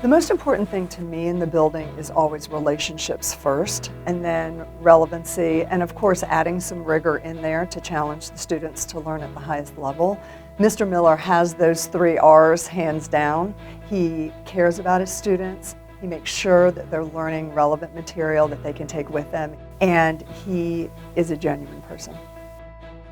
The most important thing to me in the building is always relationships first, and then relevancy, and of course adding some rigor in there to challenge the students to learn at the highest level. Mr. Miller has those 3 R's hands down. He cares about his students, he makes sure that they're learning relevant material that they can take with them, and he is a genuine person.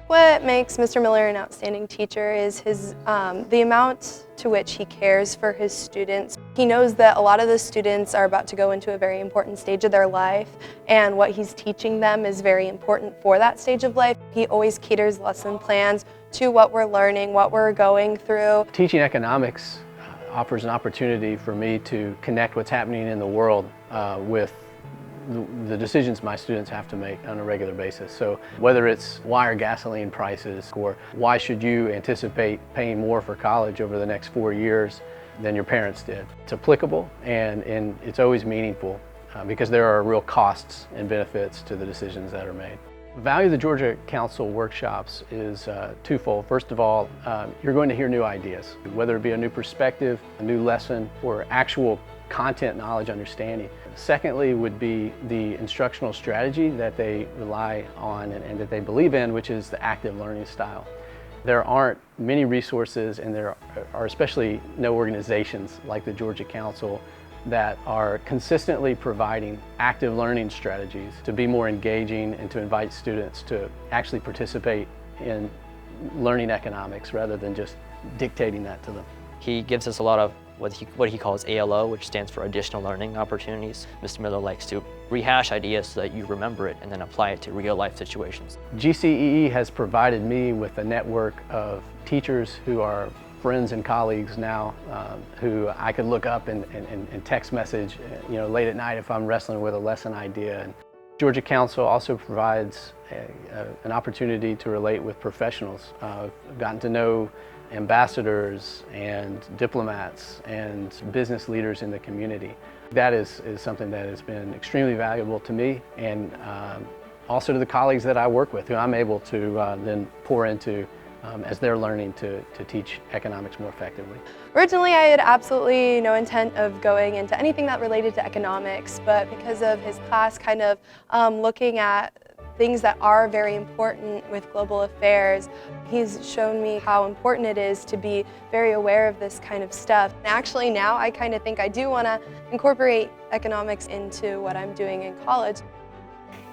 What makes Mr. Miller an outstanding teacher is the amount to which he cares for his students. He knows that a lot of the students are about to go into a very important stage of their life, and what he's teaching them is very important for that stage of life. He always caters lesson plans to what we're learning, what we're going through. Teaching economics offers an opportunity for me to connect what's happening in the world with the decisions my students have to make on a regular basis. So whether it's why are gasoline prices, or why should you anticipate paying more for college over the next 4 years than your parents did. It's applicable and it's always meaningful because there are real costs and benefits to the decisions that are made. The value of the Georgia Council workshops is twofold. First of all, you're going to hear new ideas, whether it be a new perspective, a new lesson, or actual content, knowledge, understanding. Secondly would be the instructional strategy that they rely on and that they believe in, which is the active learning style. There aren't many resources, and there are especially no organizations like the Georgia Council that are consistently providing active learning strategies to be more engaging and to invite students to actually participate in learning economics rather than just dictating that to them. He gives us a lot of what he calls ALO, which stands for additional learning opportunities. Mr. Miller likes to rehash ideas so that you remember it and then apply it to real life situations. GCEE has provided me with a network of teachers who are friends and colleagues now, who I could look up and text message, late at night if I'm wrestling with a lesson idea. And Georgia Council also provides an opportunity to relate with professionals. I've gotten to know ambassadors and diplomats and business leaders in the community. That is something that has been extremely valuable to me, and also to the colleagues that I work with, who I'm able to then pour into as they're learning to teach economics more effectively. Originally, I had absolutely no intent of going into anything that related to economics, but because of his class kind of looking at things that are very important with global affairs, he's shown me how important it is to be very aware of this kind of stuff. And actually now I kind of think I do want to incorporate economics into what I'm doing in college.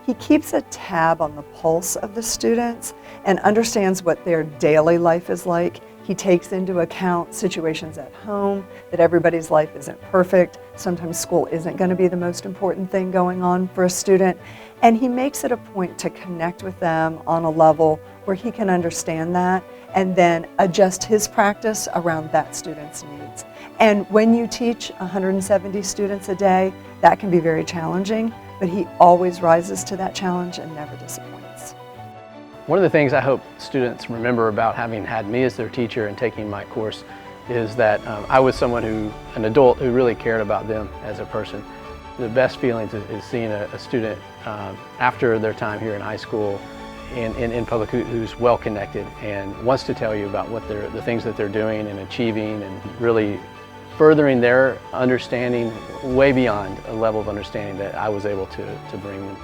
He keeps a tab on the pulse of the students and understands what their daily life is like. He takes into account situations at home, that everybody's life isn't perfect. Sometimes school isn't going to be the most important thing going on for a student. And he makes it a point to connect with them on a level where he can understand that and then adjust his practice around that student's needs. And when you teach 170 students a day, that can be very challenging, but he always rises to that challenge and never disappoints. One of the things I hope students remember about having had me as their teacher and taking my course is that I was an adult who really cared about them as a person. The best feelings is seeing a student after their time here in high school in public who's well connected and wants to tell you about the things that they're doing and achieving and really furthering their understanding way beyond a level of understanding that I was able to bring them.